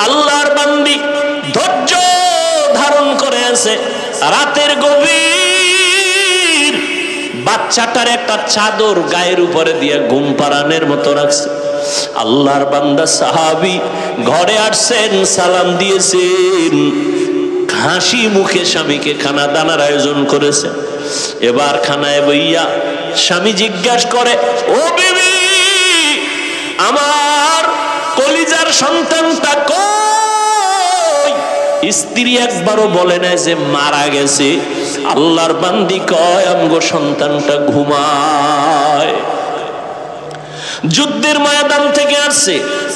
আল্লাহর বান্দি ধৈর্য ধারণ করে আছে। রাতের গভীর বাচ্চাটার একটা চাদর গায়ের উপরে দিয়ে ঘুম পাড়ানোর মতো রাখছে। আল্লাহর বান্দা সাহাবী ঘরে আসছেন, সালাম দিয়েছেন, হাসি মুখে স্বামীকে খানা দানার আয়োজন করেছে। এবার খানায় বইয়া স্বামী জিজ্ঞাসা করে, ও বিবি, আমার কলিজার সন্তানটা কই? স্ত্রী একবারও বলে না যে মারা গেছে। আল্লাহর বান্দি কয়, আমগো সন্তানটা ঘুমায়। যুদ্ধের ময়দান থেকে আসছে।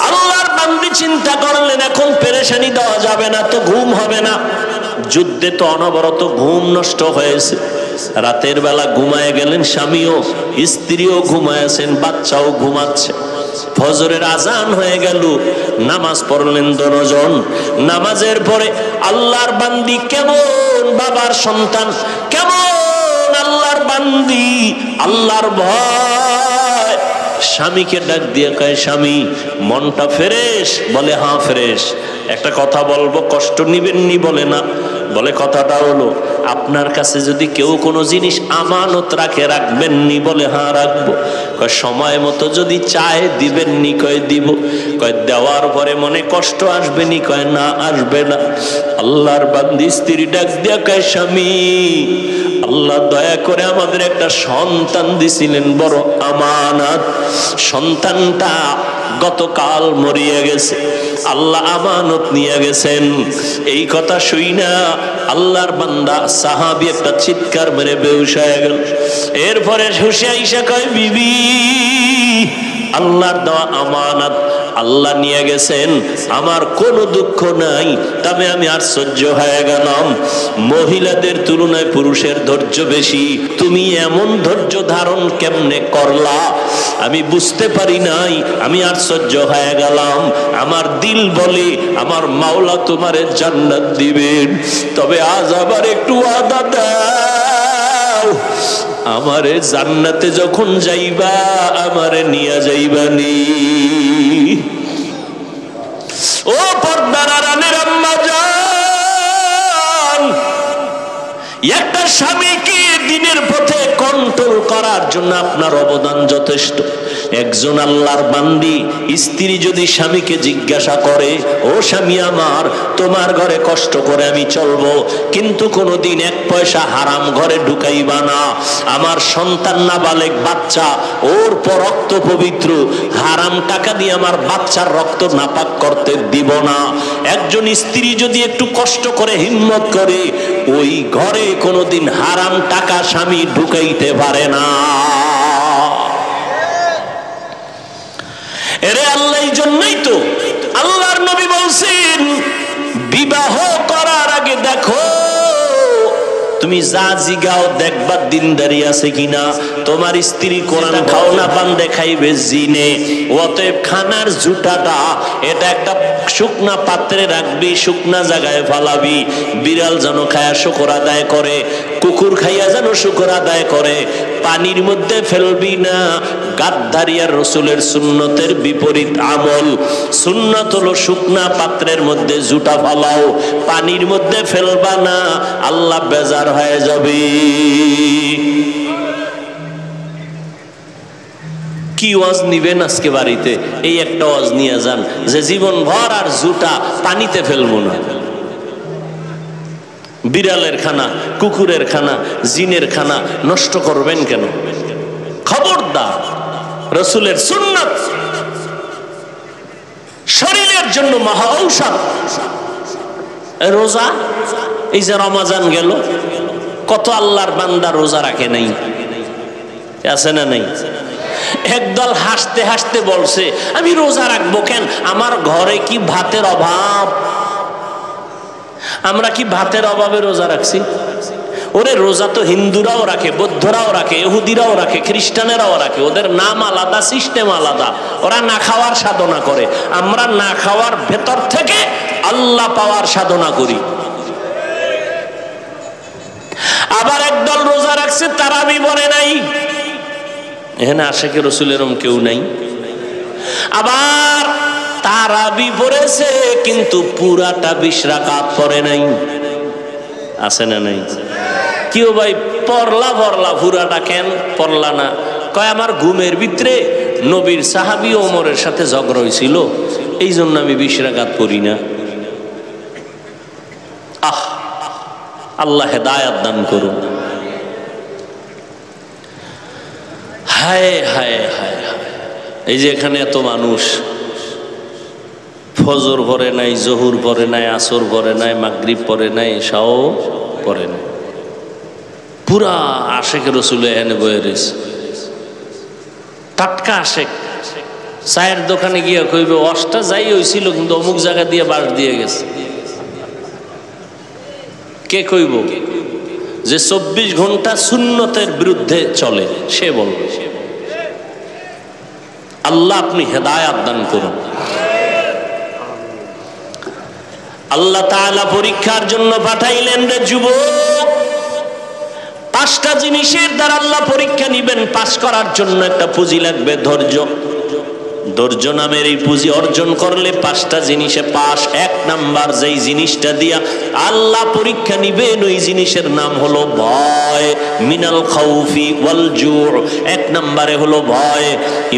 আল্লাহর বান্দি চিন্তা করলেন, এখন পেরেশানি দেওয়া যাবে না, তো ঘুম হবে না। যুদ্ধে তো অনবরত ঘুম নষ্ট হয়েছে। রাতের বেলা ঘুমায় গেলেন স্বামীও, স্ত্রীও ঘুমায়ছেন, বাচ্চাও ঘুমাচ্ছে। ফজরের আজান হয়ে গেল, নামাজ পড়লেন দুজন। নামাজের পরে আল্লাহর বান্দি কেমন বাবার সন্তান, কেমন আল্লাহর বান্দি, আল্লাহর ভয়। স্বামীকে ডাক দিয়ে কয়, স্বামী মনটা ফ্রেশ? বলে হ্যাঁ ফ্রেশ। একটা কথা বলবো, কষ্ট নিবেননি? বলে না। বলে কথাটা হলো, আপনার কাছে যদি কেউ কোনো জিনিস আমানত রাখে, রাখবেননি? বলে হ্যাঁ রাখবো। কয় সময় মতো যদি চায় দিবেননি? কয় দিব। কয় দেওয়ার পরে মনে কষ্ট আসবেনি? কয় না, আসবে না। আল্লাহর বান্দি স্ত্রী ডাক দিয়া কয়, স্বামী আল্লাহ দয়া করে আমাদের একটা সন্তান দিছিলেন, বড় আমানত। সন্তানটা গতকাল মরিয়া গেছে, আল্লাহ আমানত নিয়ে গেছেন। এই কথা শুই না আল্লাহর বান্দা সাহাবী একটা চিৎকার মেরে বেহুশ হয়ে গেল। এরপরে হুশে আইসা কয়, বিবি আল্লাহর দেওয়া আমানত আল্লাহ নিয়ে গেছেন, আমার কোনো দুঃখ নাই। তবে আমি আশ্চর্য হয়ে গেলাম, মহিলাদের তুলনায় পুরুষের ধৈর্য বেশি। তুমি এমন ধৈর্য ধারণ কেমনে করলা আমি বুঝতে পারি নাই। আমি আশ্চর্য হয়ে গেলাম। আমার দিল বলে আমার মাওলা তোমারে জান্নাত দিবেন, তবে আজ আবার একটু ওয়াদা দাও, আমারে জান্নাতে যখন যাইবা আমারে নিয়ে যাইবানি। ও পর্দার আড়ালের আম্মা জান, একটা স্বামীকে দিনের পথে কন্ট্রোল করার জন্য আপনার অবদান যথেষ্ট। একজন আল্লাহর বান্দি স্ত্রী যদি স্বামীকে জিজ্ঞাসা করে, ও স্বামী আমার, তোমার ঘরে কষ্ট করে আমি চলবো, কিন্তু কোনোদিন এক পয়সা হারাম ঘরে ঢুকাইবা না। আমার সন্তান নাবালেগ বাচ্চা, ওর রক্ত পবিত্র, হারাম টাকা দিয়ে আমার বাচ্চার রক্ত নাপাক করতে দিব না। একজন স্ত্রী যদি একটু কষ্ট করে হিম্মত করে, ওই ঘরে কোনোদিন হারাম টাকা স্বামী ঢুকাইতে পারে না। এরে আল্লাহ, এই জন্যই তো আল্লাহর নবী বলছেন, বিবাহ করার আগে দেখো তুমি যা জিগাও দেখবা দিনদারি আছে কিনা। তোমার স্ত্রী কোরআন খাও না, বান্দে খাইবে জিনে। অতএব খানার জুটাটা এটা একটা শুকনা পাত্রে রাখবি, শুকনা জায়গায় ফালাবি। বিড়াল যেন খায়া শুকর আদায় করে, কুকুর খাইয়া যেন শুকর আদায় করে। পানির মধ্যে ফেলবি না। গাদ্দারিয়ার রসুলের সুন্নতের বিপরীত আমল। সুন্নত হলো শুকনা পাত্রের মধ্যে জুটা ফালাও, পানির মধ্যে ফেলবা না, আল্লাহ বেজার হয়ে যাবে। কি ওয়াজ নিবেন আজকে বাড়িতে? এই একটা ওয়াজ নিয়ে যান যে জীবন ভর আর জুটা পানিতে ফেলবো না। বিড়ালের খানা, কুকুরের খানা, জিনের খানা নষ্ট করবেন কেন? খবরদার। রসুলের সুন্নাত শরীরের জন্য মহা ঔষধ। রোজা, এই যে রমাজান গেল, কত আল্লাহর বান্দা রোজা রাখে নাই, আছে না নাই? একদল হাসতে হাসতে বলছে, আমি রোজা রাখবো কেন, আমার ঘরে কি ভাতের অভাব? আমরা কি ভাতের অভাবে রোজা রাখছি? ওরে রোজা তো হিন্দুরাও রাখে, বৌদ্ধরাও রাখে, ইহুদিরাও রাখে, খ্রিস্টানেরাও রাখে। ওদের নাম আলাদা, সিস্টেম আলাদা। ওরা না খাওয়ার সাধনা করে, আমরা না খাওয়ার ভেতর থেকে আল্লাহ পাওয়ার সাধনা করি। আবার একদল রোজা রাখছে, তারাবি বলে নাই। এখানে আশেকে রসুল এরম কেউ নাই। আবার তারাবি পড়েছে কিন্তু পুরাটা 20 রাকাত পড়ে নাই। আছে না নাই? কেউ ভাই পড়লা পুরাটা কেন পড়লা না? কয় আমার ঘুমের ভিতরে নবীর সাহাবী ওমরের সাথে ঝগড়া হয়েছিল, এই জন্য আমি 20 রাকাত পড়ি না। আল্লাহ হেদায়াত দান করুন। হায় হায় হায়, এই যে এখানে এত মানুষ ফজর পড়ে নাই, জহুর পড়ে নাই, আসর পড়ে নাই, মাগরিব পড়ে নাই, এশাও পড়ে নাই, পুরা আশেক রসুল এখানে বয়ে রয়েছে। টাটকা আশেক চায়ের দোকানে গিয়ে কইবে অষ্টা যাই হয়েছিল কিন্তু অমুক জায়গা দিয়ে বাস দিয়ে গেছে। কে কইব? যে 24 ঘন্টা সুন্নতের বিরুদ্ধে চলে সে বলবে। আল্লাহ আপনি হেদায়াত দান করুন। আল্লাহ তাআলা পরীক্ষার জন্য পাঠাইলেন রে যুবক, 5টা জিনিসের দ্বারা আল্লাহ পরীক্ষা নিবেন। পাস করার জন্য একটা পুঁজি লাগবে, ধৈর্য। ধৈর্য নামের এই পুঁজি অর্জন করলে 5টা জিনিসে পাস। 1 নাম্বার যেই জিনিসটা দিয়া আল্লাহ পরীক্ষা নিবেন ওই জিনিসের নাম হলো ভয়। মিনাল খাউফি ওয়াল জু'। 1 নম্বরে হলো ভয়।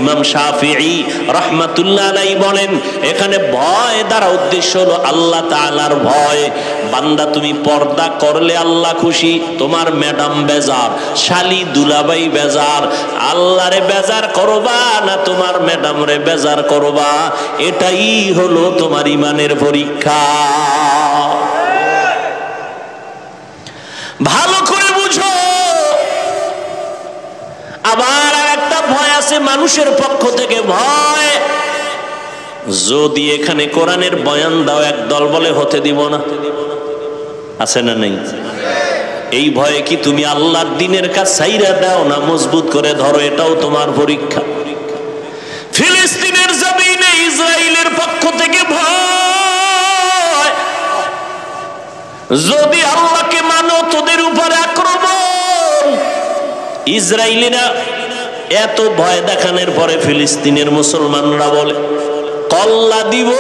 ইমাম শাফিঈ রাহমাতুল্লাহ আলাইহি বলেন এখানে ভয় দ্বারা উদ্দেশ্য হলো আল্লাহ তাআলার ভয়। বান্দা তুমি পর্দা করলে আল্লাহ খুশি, তোমার ম্যাডাম বেজার, শালি দুলাভাই বেজার, আল্লাহরে বেজার করবা না তোমার ম্যাডাম রে বেজার করবা, এটাই হলো তোমার ইমানের পরীক্ষা। ভালো করে বুঝো। আবার একটা ভয় আছে মানুষের পক্ষ থেকে ভয়। যদি এখানে কোরআনের বয়ান দাও একদল বলে হতে দিব না, আছে না নেই? এই ভয়ে কি তুমি আল্লাহর দ্বীনের কাজ ছাইরা দাও না মজবুত করে ধরো, এটাও তোমার পরীক্ষা। ফিলিস্তিনের জমিনে ইসরায়েলের পক্ষ থেকে ভয়, যদি আল্লাহকে মানো তোদের উপরে আক্রমণ। ইসরায়েলিরা এত ভয় দেখানোর পরে ফিলিস্তিনের মুসলমানরা বলে কল্লা দিব,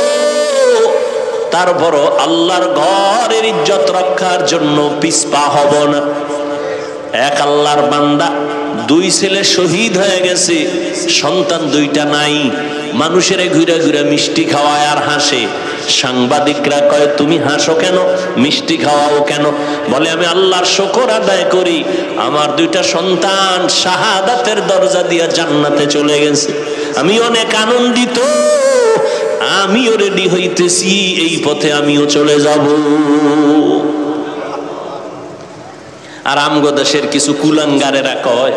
তারপরও আল্লাহর ঘরের ইজ্জত রক্ষার জন্য পিছপা হব না। এক আল্লাহর বান্দা 2 ছেলে শহীদ হয়ে গেছে, সন্তান 2টা নাই। মানুষের ঘুরে ঘুরে মিষ্টি খাওয়ায় আর হাসে। সাংবাদিকরা কয় তুমি হাসো কেন, মিষ্টি খাওয়াও কেন? বলে আমি আল্লাহর শুকর আদায় করি, আমার 2টা সন্তান শাহাদাতের দরজা দিয়ে জান্নাতে চলে গেছে, আমি অনেক আনন্দিত, আমিও রেডি হইতেছি, এই পথে আমিও চলে যাব। আর আমগো দেশের কিছু কুলাঙ্গারেরা কয়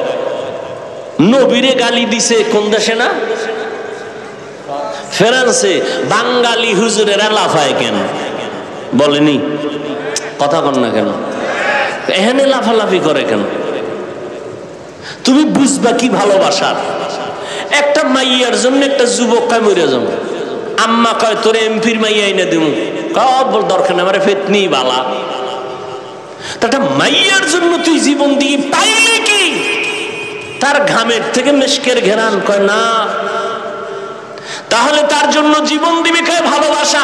নবীরে গালি দিছে। কোন দেশে না? ফ্রান্সে। বাঙালি হুজুরেরা লাফায় কেন বলেনি? কথা বল না কেন? এখানে লাফালাফি করে কেন? তুমি বুঝবা কি ভালোবাসা। একটা মাইয়ার জন্য একটা যুবক কয় মরে যাবো, আম্মা কয় তোরে এমপির মাইয়া এনে দিমু, কবর দরকার নেই, আমার ফেতনি বালা। একটা মাইয়ার জন্য তুই জীবন দিয়ে পাইলে কি? তার ঘামের থেকে মেশকের ঘেরান, কয় না। তাহলে তার জন্য জীবন দিবে, কয় ভালোবাসা।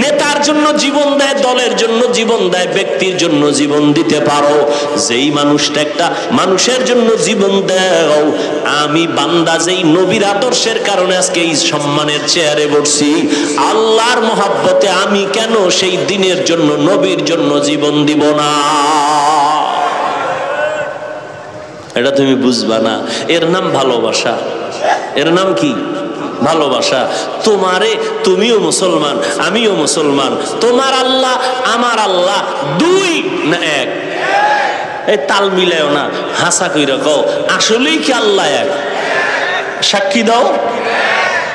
নেতার জন্য জীবন দেয়, দলের জন্য জীবন দেয়, ব্যক্তির জন্য জীবন দিতে পারো। যেই মানুষটা একটা মানুষের জন্য জীবন দাও। আমি বান্দা যেই নবীর আদর্শের কারণে আজকে এই সম্মানের চেয়ারে বসছি, আল্লাহর মহব্বতে আমি কেন সেই দিনের জন্য নবীর জন্য জীবন দিব না? এটা তুমি বুঝবা না। এর নাম ভালোবাসা। এর নাম কি? ভালোবাসা। তোমারে, তুমিও মুসলমান, আমিও মুসলমান, তোমার আল্লাহ আমার আল্লাহ 2 না 1? এই তাল মিলায়ও না, হাসা কইরা কও আসলেই কি আল্লাহ 1? সাক্ষী দাও।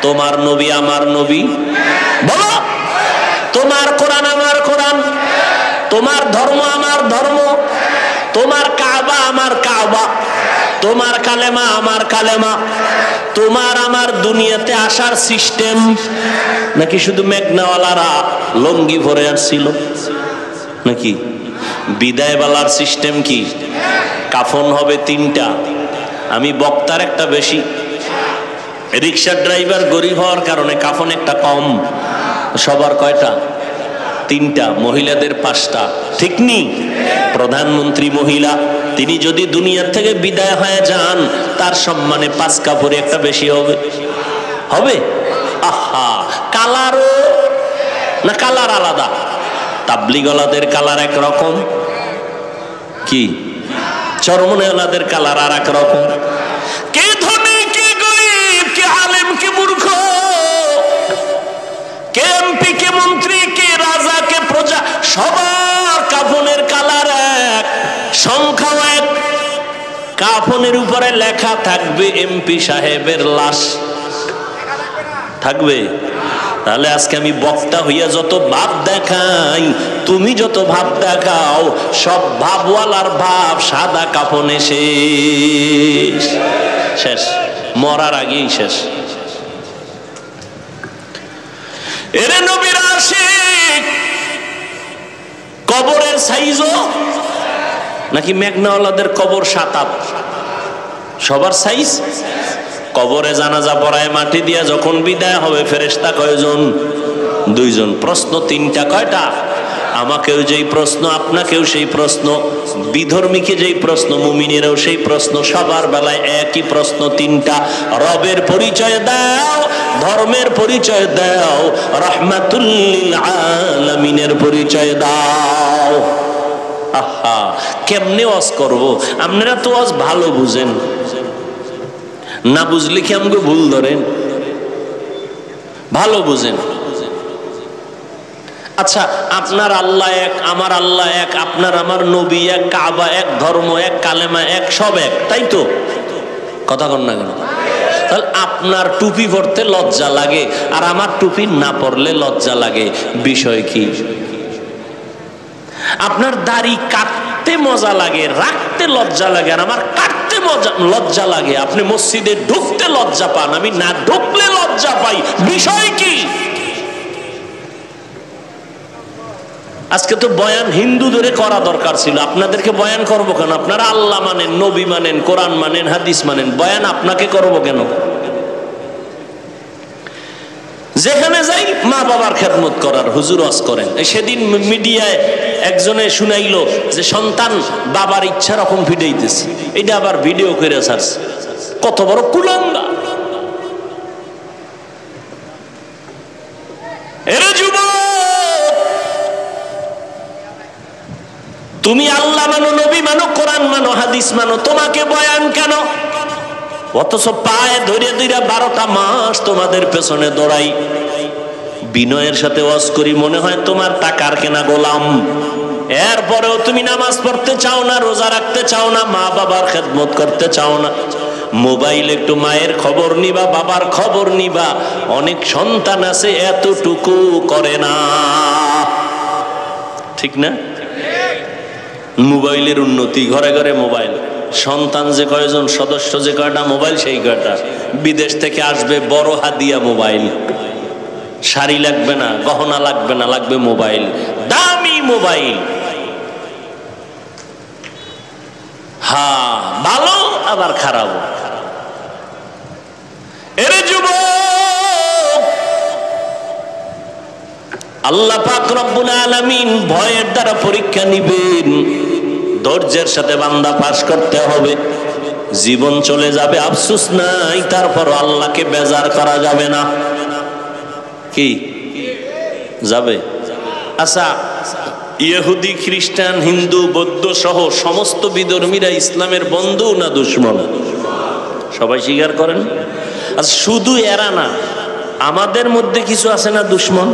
তোমার নবী আমার নবী, বলো। তোমার কোরআন আমার কোরআন, তোমার ধর্ম আমার ধর্ম, তোমার কাবা আমার কাবা, তোমার কালেমা আমার কালেমা, তোমার আমার দুনিয়াতে আসার সিস্টেম নাকি শুধু মেঘনাওয়ালারা লঙ্গি ভরে আসছিল নাকি? বিদায় বেলার সিস্টেম কি? কাফন হবে 3টা, আমি বক্তার একটা বেশি, রিক্সার ড্রাইভার গরিব হওয়ার কারণে কাফন একটা কম। সবার কয়টা? 3টা, মহিলাদের 5টা। ঠিক নি? প্রধানমন্ত্রী মহিলা, তিনি যদি দুনিয়ার থেকে বিদায় হয়ে যান, তার সম্মানে 5 কাপড়ে একটা বেশি হবে। হবে? আহা, কালারও না, কালার আলাদা। তাবলিগওয়ালাদের কালার একরকম, কি চরমনেওয়ালাদের কালার আর এক রকম। কে ধনী, কে গরিব, কে আলেম, কে মূর্খ, কে এমপি, কে মন্ত্রী, কে রাজা, কে প্রজা, সবার কাফনের কালার এক, সংখ্যা এক। কাফনের উপরে লেখা থাকবে এমপি সাহেবের লাশ, থাকবে? তাহলে আজকে আমি বক্তা হইয়া যত ভাব দেখাই, তুমি যত ভাব দেখাও, সব ভাবওয়ালার ভাব সাদা কাফনে শেষ। শেষ, মরার আগেই শেষ। এরে নবীর আশিক, কবরের সাইজও নাকি মেঘনাওয়ালাদের কবর 7 সবার সাইজ? কবরে জানাজা পড়ায় মাটি দিয়া যখন বিদায় হবে, ফেরেশতা কয়জন? 2 জন। প্রশ্ন 3টা, কয়টা? আমাকেও যেই প্রশ্ন, আপনাকেও সেই প্রশ্ন, বিধর্মীকে যেই প্রশ্ন, মুমিনেরও সেই প্রশ্ন, সবার বেলায় একই প্রশ্ন 3টা। রবের পরিচয় দাও, ধর্মের পরিচয় দাও, রাহমাতুল লিল আলামিনের পরিচয় দাও। আহা, কেমনে ওয়াজ করব? আপনারা তো ওয়াজ ভালো বুঝেন, না বুঝলে কি আমাকে ভুল ধরেন? ভালো বুঝেন। আচ্ছা, আপনার আল্লাহ এক, আমার আল্লাহ এক, আপনার আমার নবী এক, কাবা এক, ধর্ম এক, কালেমা এক, সব এক, তাই তো? কথা কন না কেন? তাহলে আপনার টুপি পরতে লজ্জা লাগে আর আমার টুপি না পরলে লজ্জা লাগে, বিষয় কি? আপনার দাড়ি কাটতে মজা লাগে, রাখতে লজ্জা লাগে, আর আমার কাটতে লজ্জা লাগে। আপনি মসজিদে ঢুকতে লজ্জা পান, আমি না ঢুকলে লজ্জা পাই, বিষয় কি? আজকে তো বয়ান হিন্দু ধরে করা দরকার ছিল, আপনাদেরকে বয়ান করবো কেন? আপনারা আল্লাহ মানেন, নবী মানেন, কোরআন মানেন, হাদিস মানেন, বয়ান আপনাকে করবো কেন? যেখানে যাই মা বাবার খেদমত করার, হুজুর ওয়াজ করেন। সেদিন মিডিয়ায় একজনে শুনাইলো যে সন্তান বাবার ইচ্ছা রকম ফিডাইতেছে, এটা আবার ভিডিও করে ছাড়ছে। কত বড় কুলাঙ্গা! এরে যুবক, তুমি আল্লাহ মানো, নবী মানো, কোরআন মানো, হাদিস মানো, তোমাকে বয়ান কেন? অথচ পায়ে ধরে ধরে 12টা মাস তোমাদের পেছনে দৌড়াই, বিনয়ের সাথে ওয়াজ করি, মনে হয় তোমার টাকার কেনা গোলাম। এরপরেও তুমি নামাজ পড়তে চাও না, রোজা রাখতে চাও না, মা বাবার খেদমত করতে চাও না। মোবাইল একটু মায়ের খবর নিবা, বাবার খবর নিবা। অনেক সন্তান আছে এতটুকু করে না, ঠিক না? মোবাইলের উন্নতি, ঘরে ঘরে মোবাইল। সন্তান যে কয়জন, সদস্য যে কয়টা, মোবাইল সেই কয়টা। বিদেশ থেকে আসবে বড় হাদিয়া মোবাইল, শাড়ি লাগবে না, গহনা লাগবে না, লাগবে মোবাইল, দামি মোবাইল। হ্যাঁ, ভালো আবার খারাপ। এরে যুবক, আল্লাহ পাক রব্বুল আলামিন ভয়ের দ্বারা পরীক্ষা নিবেন। ধৈর্যের সাথে বান্দা পাস করতে হবে। জীবন চলে যাবে, আফসোস নাই, তারপর আল্লাহকে বেজার করা যাবে না। কি যাবে? আচ্ছা, ইহুদি, খ্রিস্টান, হিন্দু, বৌদ্ধ সহ সমস্ত বিধর্মীরা ইসলামের বন্ধু না দুশমন? সবাই স্বীকার করেন। আচ্ছা, শুধু এরা না, আমাদের মধ্যে কিছু আছে না দুশমন?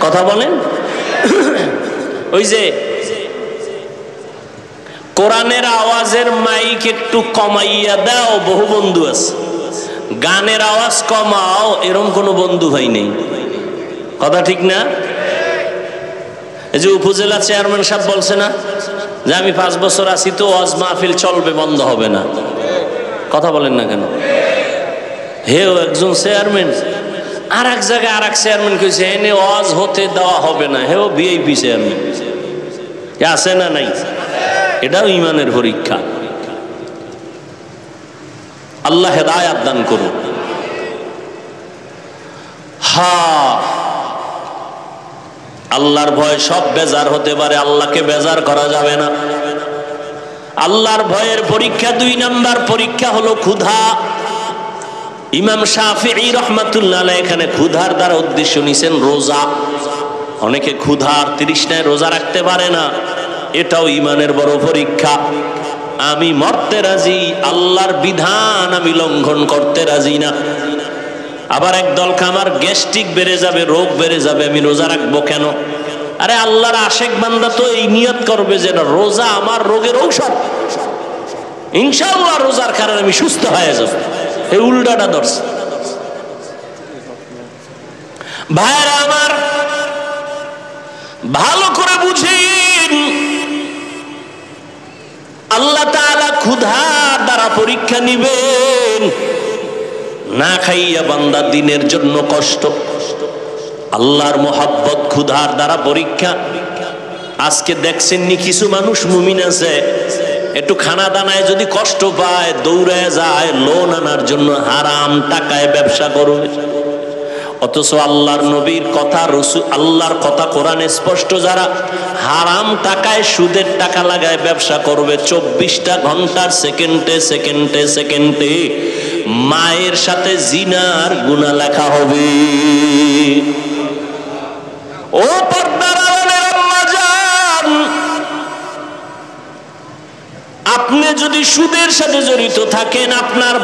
কথা বলেন। ওই যে কোরআনের আওয়াজের মাইক একটু কমাইয়া দাও, বহু বন্ধু আছে। গানের আওয়াজ কমাও, এরকম কোনো বন্ধু ভাই নেই। কথা ঠিক না? এই যে উপজেলা চেয়ারম্যান সাহেব বলছে না যে আমি 5 বছর আছি, তো ওয়াজ মাহফিল চলবে, বন্ধ হবে না। কথা বলেন না কেন? হেও একজন চেয়ারম্যান, আর এক জায়গায় আর এক চেয়ারম্যান কইছে এনে ওয়াজ হতে দেওয়া হবে না। হেও ভিআইপি চেয়ারম্যান, আছে না নাই? এটাও ইমানের পরীক্ষা। আল্লাহ হেদায়াত দান করুন। আল্লাহর ভয় সব বেজার হতে পারে, আল্লাহকে বেজার করা যাবে না। আল্লাহর ভয়ের পরীক্ষা 2 নাম্বার পরীক্ষা হলো ক্ষুধা। ইমাম শাফিঈ রাহমাতুল্লাহ আলাইহি এখানে ক্ষুধার দ্বারা উদ্দেশ্য নিছেন রোজা। অনেকে ক্ষুধার তৃষ্ণায় রোজা রাখতে পারে না, এটাও ইমানের বড় পরীক্ষা। আমি মরতে রাজি, আল্লাহর বিধান আমি লঙ্ঘন করতে রাজি না। আবার একদল আমার গ্যাস্ট্রিক বেড়ে যাবে, রোগ বেড়ে যাবে, আমি রোজা রাখবো কেন? আরে আল্লাহর আশেক বান্দা তো এই নিয়ত করবে যে না, রোজা আমার রোগের ঔষধ, ইনশাআল্লাহ রোজার কারণে আমি সুস্থ হয়ে যাব। এই উল্টাটা ধরছে। ভাইরা আমার, ভালো করে বুঝেন, আল্লাহ তাআলা ক্ষুধার দ্বারা পরীক্ষা নিবেন। না খাইয়া বান্দা দিনের জন্য কষ্ট, আল্লাহর মোহাব্বত ক্ষুধার দ্বারা পরীক্ষা। আজকে দেখছেননি কিছু মানুষ মুমিন আছে, একটু খানা দানায় যদি কষ্ট পায় দৌড়ায় যায় লোন আনার জন্য, হারাম টাকায় ব্যবসা করবে। অথচ আল্লাহর নবীর কথা, রাসূল আল্লাহর কথা কোরআনে স্পষ্ট, যারা হারাম টাকায় সুদের টাকা লাগায় ব্যবসা করবে, 24টা ঘন্টার সেকেন্ডে সেকেন্ডে সেকেন্ডে মায়ের সাথে জিনার গুনাহ লেখা হবে। ও পর্দার আড়ালের আম্মা জান, আপনি যদি সুদের সাথে জড়িত থাকেন, আপনার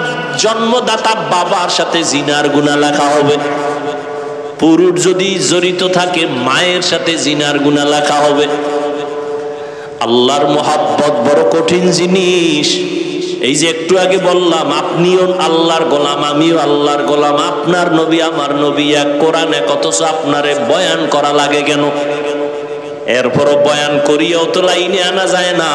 জন্মদাতা বাবার সাথে জিনার গুনাহ লেখা হবে। পুরুষ যদি জড়িত থাকে, মায়ের সাথে জিনার গুনাহ লেখা হবে। আল্লাহর মোহাব্বত বড় কঠিন জিনিস। এই যে একটু আগে বললাম, আপনিও আল্লাহর গোলাম, আমিও আল্লাহর গোলাম, আপনার নবী আমার নবী এক, কোরআন এক, অথচ আপনারে বয়ান করা লাগে কেন? এরপরও বয়ান করিয়াও তো লাইনে আনা যায় না।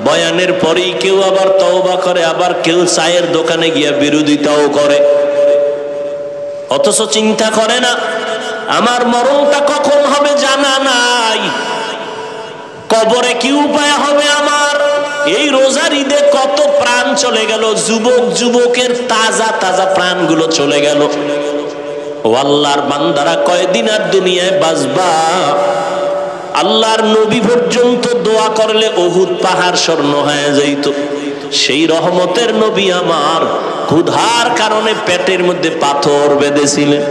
বয়ানের পরেই কেউ আবার তওবা করে, আবার কেউ চায়ের দোকানে গিয়া বিরোধিতাও করে, অথচ চিন্তা করে না আমার মরণটা কখন হবে জানা নাই, কবরে কি উপায় হবে আমার। এই রোজার ঈদে কত প্রাণ চলে গেল, যুবকের তাজা তাজা প্রাণগুলো চলে গেল। ও আল্লাহর বান্দারা, কয়দিন আর দুনিয়ায় বাঁচবা? আল্লাহর নবী পর্যন্ত দোয়া করলে উহুদ পাহাড় স্বর্ণ হয়ে যাইত। সেই রহমতের নবী আমার ক্ষুধার কারণে পেটের মধ্যে পাথর বেঁধেছিলেন।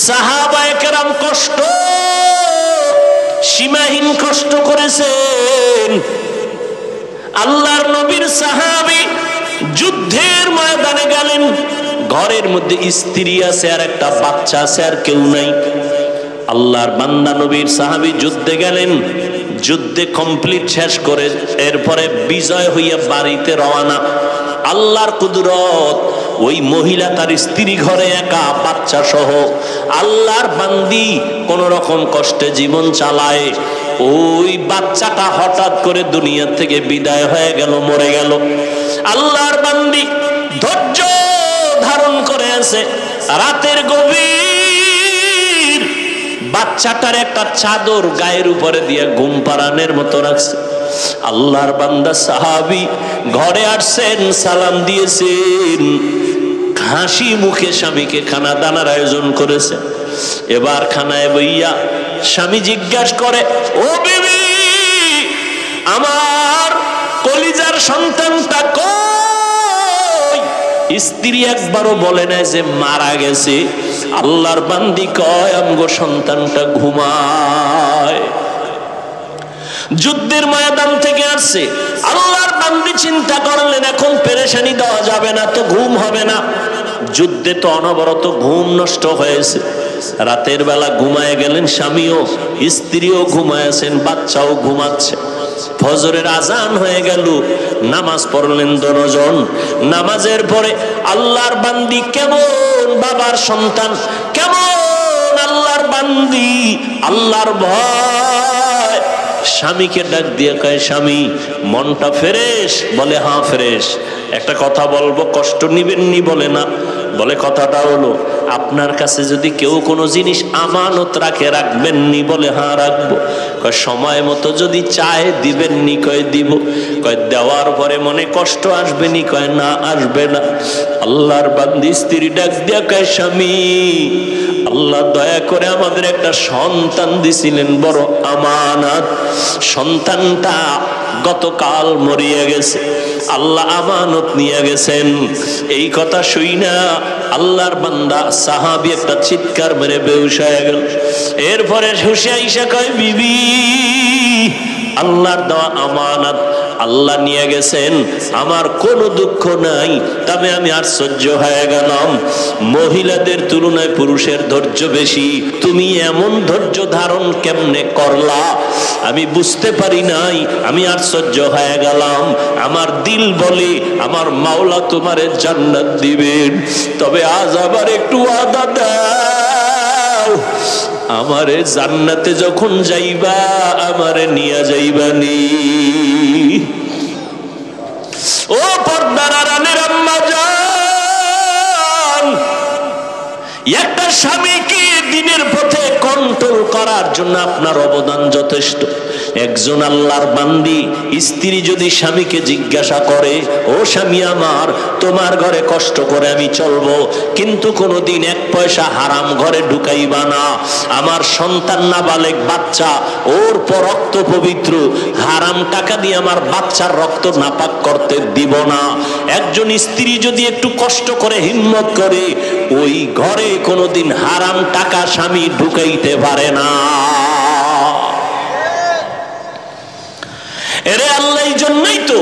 সাহাবায়ে কেরাম কষ্ট, সীমাহীন কষ্ট করেছেন। আল্লাহর নবীর সাহাবী যুদ্ধের ময়দানে গেলেন, ঘরের মধ্যে স্ত্রী আছে আর একটা বাচ্চা আছে, আর কেউ নাই। আল্লাহর বান্দা নবীর সাহাবী যুদ্ধে গেলেন, যুদ্ধে কমপ্লিট শেষ করে এরপরে বিজয় হইয়া বাড়িতে রওনা। আল্লাহর কুদরত, ওই মহিলা তার স্ত্রী ঘরে একা, বাচ্চা সহ। আল্লাহর বান্দি কোন রকম কষ্টে জীবন চালায়, ওই বাচ্চাটা হঠাৎ করে দুনিয়া থেকে বিদায় হয়ে গেল, মরে গেল। আল্লাহর বান্দি ধৈর্য ধারণ করে আছে, রাতের গভীর বাচ্চাটার একটা চাদর গায়ের উপরে দিয়ে ঘুম পাড়ানোর মতো রাখছে। আল্লাহর বান্দা সাহাবী ঘরে আসছেন, সালাম দিয়েছেন, হাসি মুখে স্বামীকে খানা দানার আয়োজন করেছে। এবার খানায় বইয়া স্বামী জিজ্ঞাসা করে, ও বিবি, আমার কলিজার সন্তানটা কই? স্ত্রী একবারও বলে না যে মারা গেছে। আল্লাহর বান্দি কয়, আমগো সন্তানটা ঘুমায়। যুদ্ধের ময়দান থেকে আসছে, আল্লাহর বান্দি চিন্তা করলেন এখন পেরেশানি দেওয়া যাবে না, তো ঘুম হবে না। যুদ্ধে তো অনবরত ঘুম নষ্ট হয়েছে। রাতের বেলা ঘুমায় গেলেন স্বামীও, স্ত্রীও ঘুমায়ছেন, বাচ্চাও ঘুমাচ্ছে। ফজরের আজান হয়ে গেল, নামাজ পড়লেন দুজন। নামাজের পরে আল্লাহর বান্দি কেমন বাবার সন্তান, কেমন আল্লাহর বান্দি, আল্লাহর ভয়। স্বামীকে ডাক দিয়ে কয়, স্বামী মনটা ফ্রেশ? বলে হ্যাঁ ফ্রেশ। একটা কথা বলবো, কষ্ট নিবেননি? বলে না। বলে কথাটা হলো, আপনার কাছে যদি কেউ কোনো জিনিস আমানত রাখে, রাখবেননি? বলে হ্যাঁ রাখবো। কয় সময় মতো যদি চায় দিবেননি? কয় দিব। কয় দেওয়ার পরে মনে কষ্ট আসবেনি? কয় না, আসবে না। আল্লাহর বান্দি স্ত্রী ডাক দিয়া কয়, স্বামী আল্লাহ দয়া করে আমাদের একটা সন্তান দিছিলেন, বড় আমানত। সন্তানটা গতকাল মরিয়া গেছে, আল্লাহ আমানত নিয়ে গেছেন। এই কথা শুই না আল্লাহর বান্দা সাহাবী একটা চিৎকার মেরে বেহুশ হয়ে গেল। এরপরে হুশে আইসা কয়, বিবি আল্লাহর দেওয়া আমানত আল্লাহ নিয়ে গেছেন, আমার কোনো দুঃখ নাই, তবে আমি আশ্চর্য হয়ে গেলাম, মহিলাদের তুলনায় পুরুষের ধৈর্য বেশি। তুমি এমন ধৈর্য ধারণ কেমনে করলা আমি বুঝতে পারি নাই, আমি আশ্চর্য হয়ে গেলাম। আমার দিল বলে আমার মাওলা তোমারে জান্নাত দিবেন, তবে আজ আবার একটু ওয়াদা দাও, আমারে জান্নাতে যখন যাইবা আমারে নিয়ে যাইবানি। ও পর্দার আড়ালের আম্মা জান, একটা স্বামীকে দিনের পথে কন্ট্রোল করার জন্য আপনার অবদান যথেষ্ট। একজন আল্লাহর বান্দি স্ত্রী যদি স্বামীকে জিজ্ঞাসা করে, ও স্বামী আমার, তোমার ঘরে কষ্ট করে আমি চলবো, কিন্তু কোনোদিন এক পয়সা হারাম ঘরে ঢুকাইবা না, আমার সন্তান নাবালেগ বাচ্চা, ওর রক্ত পবিত্র, হারাম টাকা দিয়ে আমার বাচ্চার রক্ত নাপাক করতে দিব না। একজন স্ত্রী যদি একটু কষ্ট করে হিম্মত করে, ওই ঘরে কোনোদিন হারাম টাকা স্বামী ঢুকাইতে পারে না। এরে আল্লাহ, এই জন্যই তো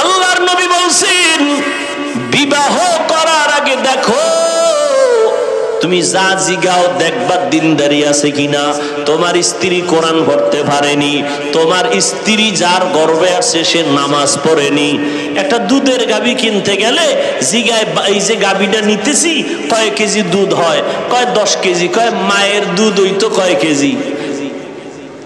আল্লাহর নবী বলছেন, বিবাহ করার আগে দেখো তুমি যা জিগাও দেখবা দিনদারি আছে কিনা। তোমার স্ত্রী কোরআন পড়তে পারেনি, তোমার স্ত্রী যার গর্ভে আছে সে নামাজ পড়েনি। একটা দুধের গাভী কিনতে গেলে জিগায়, এই যে গাভীটা নিতেছি কয় কেজি দুধ হয়, কয় 10 কেজি, কয় মায়ের দুধ হইতো কয় কেজি,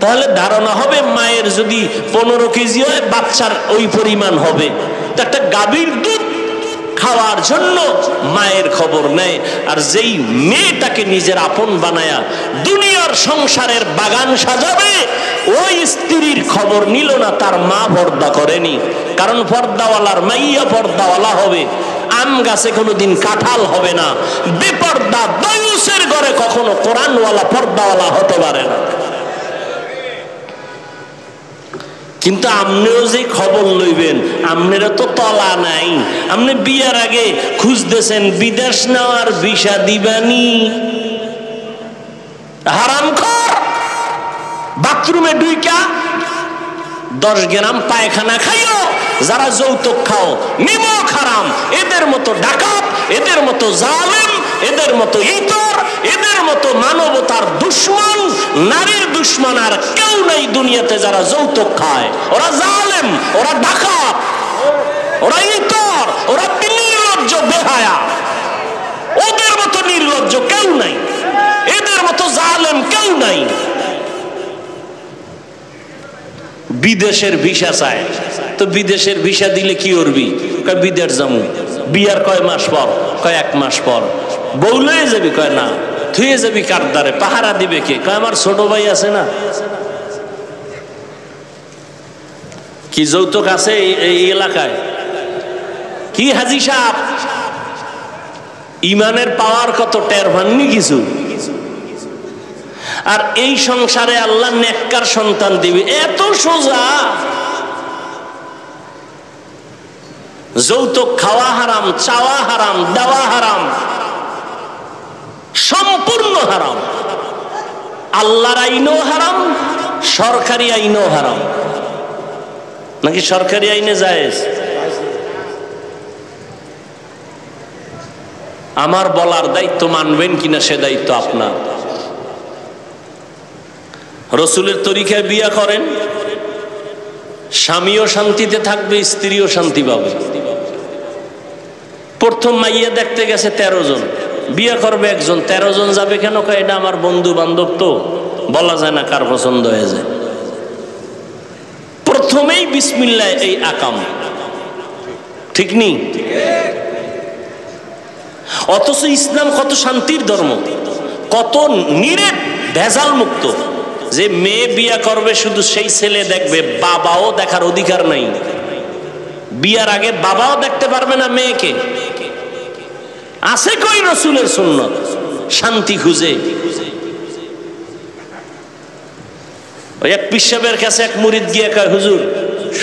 তাহলে ধারণা হবে মায়ের যদি 15 কেজি হয় বাচ্চার ওই পরিমাণ হবে। তো একটা গাভীর দুধ খাওয়ার জন্য মায়ের খবর নেয়, আর যেই মেয়েটাকে নিজের আপন বানায়া দুনিয়ার সংসারের বাগান সাজাবে, ওই স্ত্রীর খবর নিল না তার মা পর্দা করেনি। কারণ পর্দাওয়ালার মাইয়া পর্দাওয়ালা হবে, আম গাছে কোনোদিন কাঁঠাল হবে না। বেপর্দা দায়ুসের ঘরে কখনো কোরআনওয়ালা পর্দাওয়ালা হতে পারে না। কিন্তু আপনিও যে খবর লইবেন, আপনারা তো তলা নাই, আপনি বিয়ার আগে খুঁজতেছেন বিদেশ নেওয়ার ভিসা দিবানি। হারামখোর, বাথরুমে ঢুইকা 10 গ্রাম পায়খানা খাইও, যারা যৌতুক খাও নিমক হারাম, এদের মতো ডাকাত, এদের মতো জালেম, এদের মতো ইতর, এদের মতো মানবতার দুশ্মন, নারীর দুশ্মন আর কেউ নাই দুনিয়াতে যারা যৌতুক খায়। ওরা জালেম, ওরা ডাকাত, ওরা ইতর, ওরা নির্লজ্জ বেহায়া। ওদের মতো নির্লজ্জ কেউ নাই, এদের মতো জালেম কেউ নাই। বিদেশের ভিসা চায়, তো বিদেশের ভিসা দিলে কি করবি? কয় বিদেশ যাবো। বিয়ার কয় মাস পর? কয় 1 মাস পর। বউ লয়ে যাবি? কয় না। থুয়ে যাবি কার দ্বারে? পাহারা দিবে কে? কয় আমার ছোট ভাই আছে না। কি যৌতুক আছে এই এলাকায়? কি হাজি সাহেব, ইমানের পাওয়ার কত টের পাননি কিছু? আর এই সংসারে আল্লাহ নেককার সন্তান দিবে, এত সোজা। যৌতুক খাওয়া হারাম, চাওয়া হারাম, দেওয়া হারাম, সম্পূর্ণ হারাম। আল্লাহর আইনও হারাম, সরকারি আইনও হারাম। নাকি সরকারি আইনে জায়েজ? আমার বলার দায়িত্ব, মানবেন কিনা সে দায়িত্ব আপনার। রসুলের তরিকায় বিয়া করেন, স্বামীও শান্তিতে থাকবে, স্ত্রীও শান্তি পাবে। প্রথম মাইয়া দেখতে গেছে 13 জন, বিয়ে করবে 1 জন, 13 জন যাবে কেন? কয় এটা আমার বন্ধু বান্ধব, তো বলা যায় না কার পছন্দ হয়ে যায়। প্রথমেই বিসমিল্লাহ এই আকাম, ঠিক নেই? অথচ ইসলাম কত শান্তির ধর্ম, কত নিরেট ভেজাল মুক্ত। যে মেয়ে বিয়া করবে শুধু সেই ছেলে দেখবে, বাবাও দেখার অধিকার নাই। বিয়ার আগে বাবাও দেখতে পারবে না মেয়েকে। আছে কই রসুলের সুন্নত? শান্তি খুঁজে। ওই এক পিসাবের কাছে এক মুরিদ গিয়ে কয়, হুজুর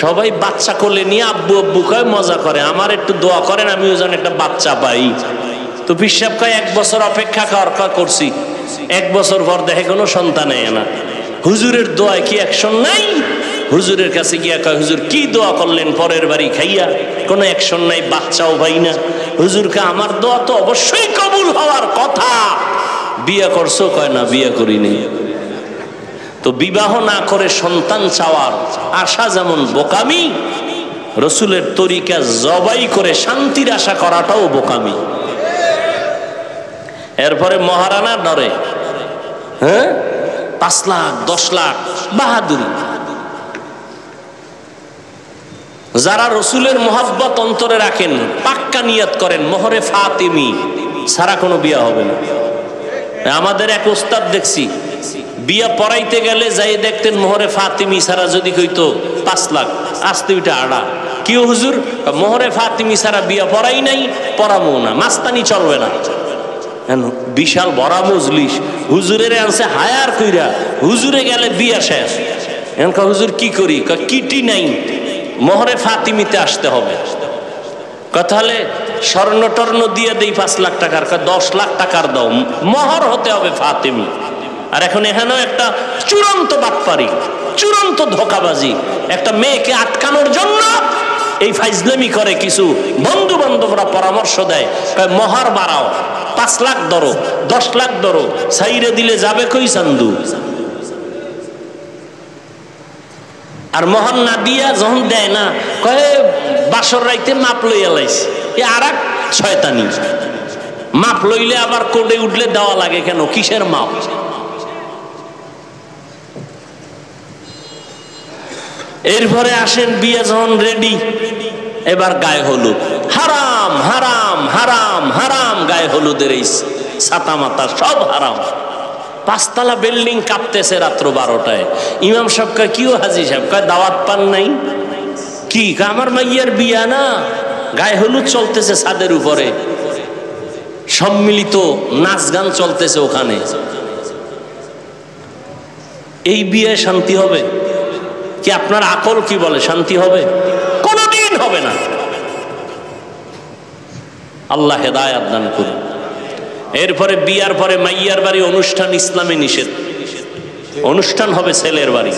সবাই বাচ্চা কোলে নিয়ে আব্বু আব্বু কয় মজা করে, আমার একটু দোয়া করেন আমিও যেন একটা বাচ্চা পাই। তো পিসাব কয় 1 বছর অপেক্ষা করছি, 1 বছর পর দেখে কোনো সন্তান এয় না। হুজুরের দোয়ায় কি অ্যাকশন নাই? হুজুরের কাছে গিয়া কয়, হুজুর কি দোয়া করলেন পরের বাড়ি খাইয়া, কোনো অ্যাকশন নাই, বাচ্চাও পাই না। হুজুরকে আমার দোয়া তো অবশ্যই কবুল হওয়ার কথা। বিয়ে করছো? কয় না বিয়ে করিনি। তো বিবাহ না করে সন্তান চাওয়ার আশা যেমন বোকামি, রসুলের তরিকা জবাই করে শান্তির আশা করাটাও বোকামি। এরপরে মহারানা ডরে, হ্যাঁ 5 লাখ 10 লাখ বাহাদুরি। যারা রসুলের মোহাব্বত অন্তরে রাখেন, পাক্কা নিয়ত করেন মোহরে ফাতিমি সারা কোনো বিয়া হবে না। আমাদের এক ওস্তাদ দেখছি বিয়া পড়াইতে গেলে যাই দেখতেন মোহরে ফাতিমি সারা যদি কইতো 5 লাখ, আসতে ওইটা আড়া। কি হুজুর? মোহরে ফাতিমি সারা বিয়া পড়াই নাই, পড়ামো না, মাস্তানি চলবে না। বিশাল বড় মজলিস, হুজুরের আনছে হায়ার কইরা, হুজুরে গেলে বিয়া শেষ। এখন হুজুর কি করি? কিটি নাই, মোহরে ফাতিমিতে আসতে হবে। তাহলে স্বর্ণ টর্ণ দিয়ে দেই 5 লাখ টাকার, 10 লাখ টাকার দাও, মোহর হতে হবে ফাতিমি। আর এখন এখানেও একটা চূড়ান্ত বাটপারি, চূড়ান্ত ধোঁকাবাজি, একটা মেয়েকে আটকানোর জন্য এই ফাইজলামি করে কিছু বন্ধু বান্ধবরা পরামর্শ দেয়, মোহর বাড়াও, 5 লাখ ধরো, 10 লাখ ধরো, সাইরে দিলে যাবে কই চান্দু। আর মোহর না দিয়া যখন দেয় না, কয়ে বাসর রাইতে মাপ লইয়া লাইছে। এ আর এক শয়তানি, মাপ লইলে আবার কোর্টে উঠলে দেওয়া লাগে কেন? কিসের মাপ? এরপরে আসেন বিয়ে যখন রেডি, এবার গায়ে হলুদ, হারাম হারাম হারাম হারাম, গায়ে হলুদের এই ছাতা মাতা সব হারাম। 5 তলা বিল্ডিং কাঁপতেছে রাত্র 12টায়। ইমাম সাহেব কয়, কিও হাজি সাহেব? কয় দাওয়াত পান নাই। কি? আমার মাইয়ার বিয়া না, গায়ে হলুদ চলতেছে ছাদের উপরে, সম্মিলিত নাচ গান চলতেছে ওখানে। এই বিয়ে শান্তি হবে কি? আপনার আকল কি বলে শান্তি হবে? কোনদিন হবে না। আল্লাহ হেদায়েত দান করুন। এরপরে বিয়ার পরে মাইয়ার বাড়ি অনুষ্ঠান ইসলামে নিষেধ। অনুষ্ঠান হবে ছেলের বাড়ি।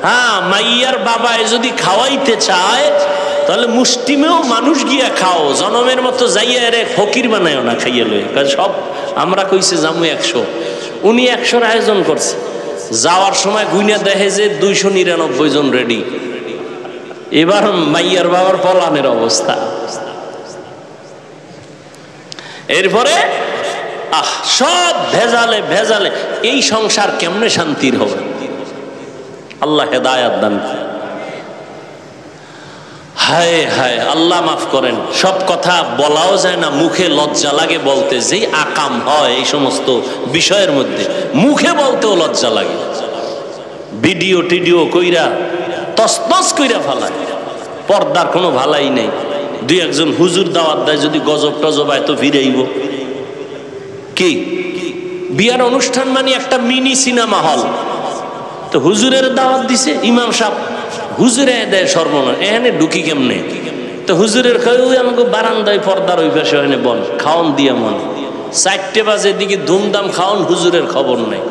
হ্যাঁ, মাইয়ার বাবায় যদি খাওয়াইতে চায় তাহলে মুষ্টিমেও মানুষ গিয়া খাও, জনমের মতো যাইয়া রে ফকির বানায় না খাইয়া লই। সব আমরা কইছে জামু 100, উনি 100-র আয়োজন করছে। যাওয়ার সময় গুইনা দেখে যে 299 জন রেডি। এবার মাইয়ার বাবার পলানের অবস্থা। এরপরে সব ভেজালে ভেজালে, এই সংসার কেমনে শান্তির হবে? আল্লাহ হেদায়েত দান করেন। হায় হায়, আল্লাহ মাফ করেন। সব কথা বলাও যায় না, মুখে লজ্জা লাগে বলতে। যেই আকাম হয় এই সমস্ত বিষয়ের মধ্যে, মুখে বলতেও লজ্জা লাগে। ভিডিও টিডিও কইরা তসতস কইরা ফালায়, পর্দার কোনো ভালাই নেই। 2-1 জন হুজুর দাওয়াত দেয়, যদি গজব টজব হয় তো ফিরাইব। কি বিয়ার অনুষ্ঠান মানে একটা মিনি সিনেমা হল। তো হুজুরের দাওয়াত দিছে ইমাম সাহেব, হুজুরে দেয় সর্বনাশ, এখানে ঢুকি কেমনে? তো হুজুরের ওই আমাকে বারান্দায় পর্দার ওই পাশে হয় বল খাওন দিয়া মন 4টে বাজে দিকে ধুমধাম খাওন, হুজুরের খবর নাই।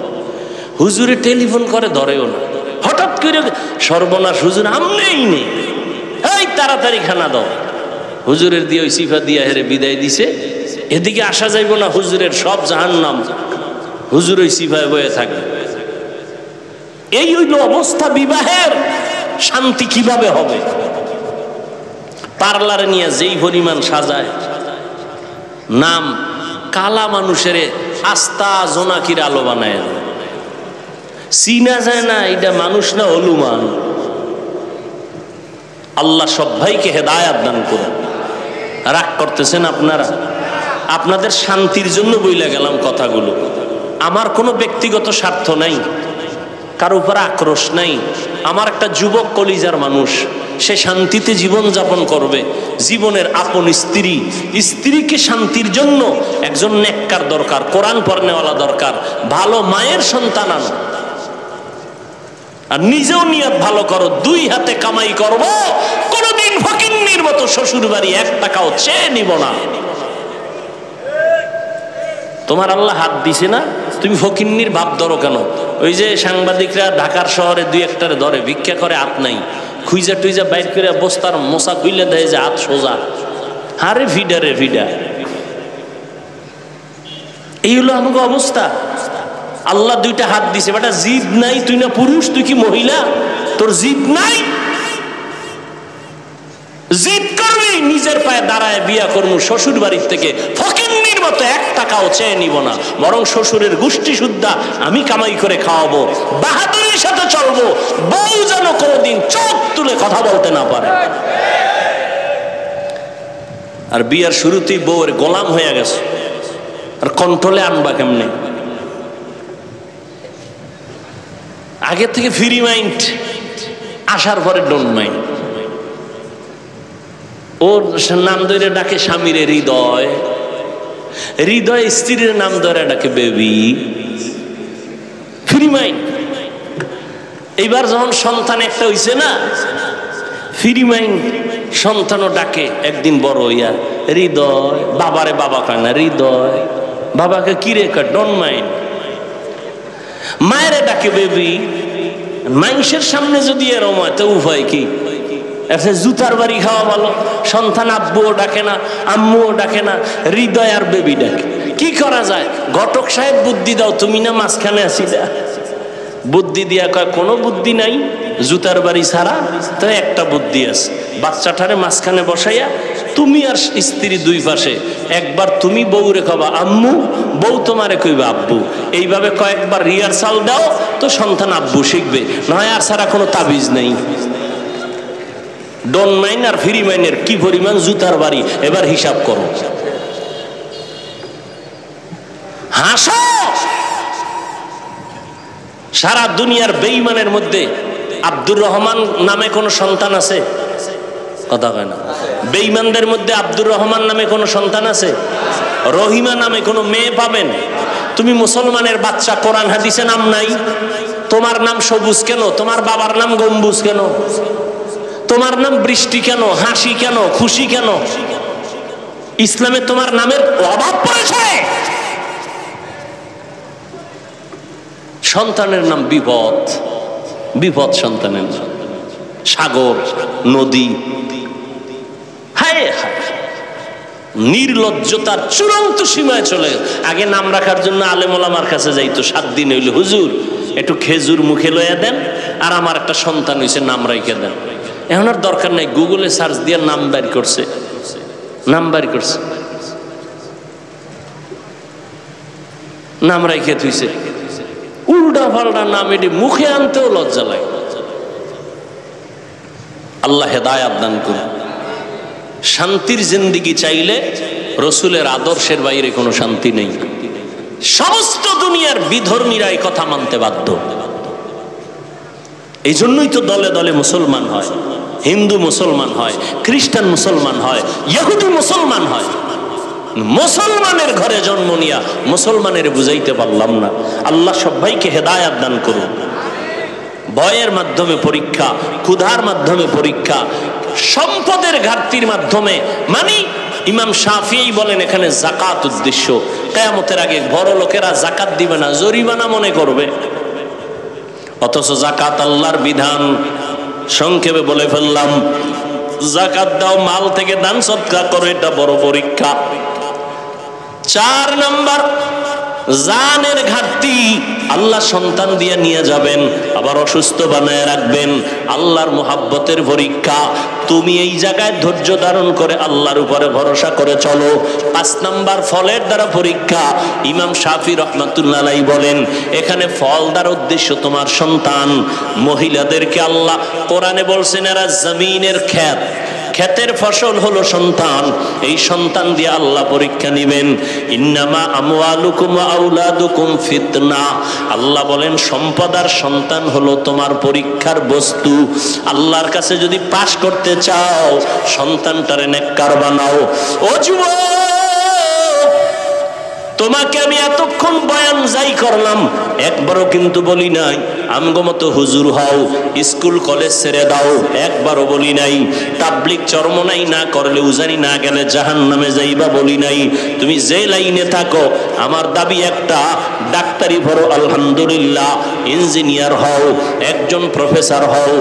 হুজুরে টেলিফোন করে ধরেও না, হঠাৎ করে সর্বনাশ, হুজুর আমনেই নেই, এই তাড়াতাড়ি খানা দাও। হুজুরের দিয়ে ওই সিফা দিয়া হেরে বিদায় দিছে। এদিকে আসা যাইব না, হুজুরের সব জাহান্নাম, হুজুর ওই সিফায় বয়ে থাকে। এই হইল অবস্থা বিবাহের। শান্তি কিভাবে হবে? পার্লারে নিয়ে যেই পরিমাণ সাজায়, নাম কালা মানুষের আস্তা জোনাকির আলো বানায়, চিনা যায় না এটা মানুষ না হলুমান। আল্লাহ সব ভাইকে হেদায়েত দান করুন। রাগ করতেছেন আপনারা? আপনাদের শান্তির জন্য বইলা গেলাম কথাগুলো। আমার কোনো ব্যক্তিগত স্বার্থ নাই, কারো উপর আক্রোশ নাই। আমার একটা যুবক কলিজার মানুষ, সে শান্তিতে জীবন যাপন করবে। জীবনের আপন স্ত্রী, স্ত্রীকে শান্তির জন্য একজন নেককার দরকার, কোরআন পড়নেওয়ালা দরকার, ভালো মায়ের সন্তান আনো। আর নিজেও নিয়ত ভালো করো, 2 হাতে কামাই করব, কোনদিন ফকিন্নির মতো শ্বশুর বাড়ি 1 টাকাও চেয়ে নিব না। তোমার আল্লাহ হাত দিছে না, তুমি ফকিন্নির ভাব ধরো কেন? ওই যে সাংবাদিকরা ঢাকার শহরে 2-1টারে ধরে, ভিক্ষা করে, হাত নাই, খুইজা টুইজা বাইর করে বস্তার মশা খুইলে দেয় যে হাত সোজা। আরে ভিডা রে ভিডা, এই হলো আমাকে অবস্থা। আল্লাহ 2টা হাত দিছে, বেটা জিদ নাই, তুই না পুরুষ, তুই কি মহিলা? তোর জিদ নাই, জিদ করবি, নিজের পায়ে দাঁড়ায় বিয়া করবো, শ্বশুর বাড়ির থেকে ফকিন্নির মতো 1 টাকাও চেয়ে নিব না, বরং শ্বশুরের গোষ্ঠী শুদ্ধা আমি কামাই করে খাওয়াবো, বাহাদুরির সাথে চলবো, বউ যেন কোনোদিন চোখ তুলে কথা বলতে না পারে। আর বিয়ার শুরুতেই বউয়ের গোলাম হয়ে গেছে, আর কন্ট্রোলে আনবা কেমনে? আগে থেকে ফ্রি মাইন্ড, আসার পরে ডোন্ট মাইন্ড। ওর নাম ধরে ডাকে স্বামীরে হৃদয়, হৃদয় স্ত্রীর নাম ধরে ডাকে বেবি, ফ্রি মাইন্ড। এইবার যখন সন্তান একটা হইছে না, ফ্রি মাইন্ড, সন্তানও ডাকে একদিন বড় হইয়া হৃদয়, বাবারে বাবা কয় না, হৃদয়, বাবাকে কিরে কয় ডোন্ট মাইন্ড। মায়েরে ডাকে বেবি। মানুষের সামনে যদি এরম হয় তো উপায় কি? জুতার বাড়ি খাওয়া ভালো। সন্তান আব্বুও ডাকে না, আম্মুও ডাকে না, হৃদয় আর বেবি ডাকে। কি করা যায়? ঘটক সাহেব বুদ্ধি দাও, তুমি না মাঝখানে আসিলা। বুদ্ধি দিয়া কয় কোনো বুদ্ধি নাই, জুতার বাড়ি ছাড়া তো একটা বুদ্ধি আছে, বাচ্চাটারে মাঝখানে বসাইয়া তুমি আর স্ত্রী 2 পাশে, একবার তুমি বউরে কবা আম্মু, বউ তোমারে কইবা আব্বু, এইভাবে কয়েকবার রিহার্সাল দাও তো সন্তান আব্বু শিখবে, নয় আর ছাড়া কোনো তাবিজ নেই। ডন মাইন আর ফ্রি মাইনের কি পরিমাণ জুতার বাড়ি, এবার হিসাব করো। হাসো। সারা দুনিয়ার বেঈমানের মধ্যে আব্দুর রহমান নামে কোনো সন্তান আছে? কথা কয় না। বেঈমানদের মধ্যে আব্দুর রহমান নামে কোনো সন্তান আছে? রহিমা নামে কোনো মেয়ে পাবেন? তুমি মুসলমানের বাচ্চা, কোরআন হাদিসে নাম নাই, তোমার নাম সবুজ কেন? তোমার বাবার নাম গম্বুজ কেন? তোমার নাম বৃষ্টি কেন? হাসি কেন? খুশি কেন? ইসলামে তোমার নামের অভাব পড়েছে। সন্তানের নাম বিপদ, বিপদ সন্তানের নাম, সাগর, নদী। হায় হায়, নির্লজ্জতার চূড়ান্ত সীমায় চলে। আগে নাম রাখার জন্য আলেম ওলামার কাছে যাইতো, 7 দিন হইল হুজুর একটু খেজুর মুখে লইয়া দেন, আর আমার একটা সন্তান হয়েছে, নাম রাইখে দেন। এখন আর দরকার নাই, গুগলে সার্চ দিয়ে নাম বের করছে, নাম বের করছে, নাম রাইখে থুইছে। উল্টা পাল্টা নাম, এটি মুখে আনতেও লজ্জা লাগে। আল্লাহ হেদায়াত দান করুন। শান্তির জিন্দেগি চাইলে রসুলের আদর্শের বাইরে কোনো শান্তি নেই। সমস্ত দুনিয়ার বিধর্মীরা এই কথা মানতে বাধ্য। এই জন্যই তো দলে দলে মুসলমান হয়, হিন্দু মুসলমান হয়, খ্রিস্টান মুসলমান হয়, ইহুদি মুসলমান হয়। মুসলমানের ঘরে জন্ম নিয়া মুসলমানের বুঝাইতে পারলাম না। আল্লাহ সবাইকে হেদায়াত দান করুন। ভয়ের মাধ্যমে পরীক্ষা, ক্ষুধার মাধ্যমে পরীক্ষা, সম্পদের ঘাটতির মাধ্যমে, মানে ইমাম শাফিঈ বলেন এখানে যাকাত উদ্দেশ্য। কিয়ামতের আগে বড় লোকেরা যাকাত দিবে না, জরিমানা মনে করবে, অথচ যাকাত আল্লাহর বিধান। সংক্ষেপে বলে ফেললাম, যাকাত দাও, মাল থেকে দান সদকা করো, এটা বড় পরীক্ষা। 4 নাম্বার, জানের ঘাটতি, আল্লাহ সন্তান দিয়ে নিয়ে যাবেন, আবার অসুস্থ বানায় রাখবেন, আল্লাহর মুহাব্বতের পরীক্ষা। তুমি এই জায়গায় ধৈর্য ধারণ করে আল্লাহর উপরে ভরসা করে চলো। 5 নাম্বার, ফলের দ্বারা পরীক্ষা। ইমাম শাফি রহমাতুল্লাহ আলাইহি বলেন এখানে ফল দ্বারা উদ্দেশ্য তোমার সন্তান। মহিলাদেরকে আল্লাহ কোরআনে বলছেন এরা জমিনের ক্ষেত, ক্ষেতের ফসল হলো সন্তান, এই সন্তান দিয়ে আল্লাহ পরীক্ষা নেবেন। ইন্নামা আমওয়ালুকুম ওয়া আওলাদুকুম ফিতনা, আল্লাহ বলেন সম্পদ আর সন্তান হলো তোমার পরীক্ষার বস্তু। আল্লাহর কাছে যদি পাশ করতে চাও সন্তানটারে নেককার বানাও। ও যুবক, তোমাকে আমি এতক্ষণ বয়ান যাই করলাম একবারও কিন্তু বলি নাই আমগো মতো হুজুর হও, স্কুল কলেজ ছেড়ে দাও, একবারও বলি নাই। তাবলিগ চরমনাই না করলে উজানি না গেলে জাহান্নামে যাইবা বলি নাই। তুমি যে লাইনে থাকো আমার দাবি একটা, ডাক্তারি পড়ো আলহামদুলিল্লাহ, ইঞ্জিনিয়ার হও, একজন প্রফেসর হও,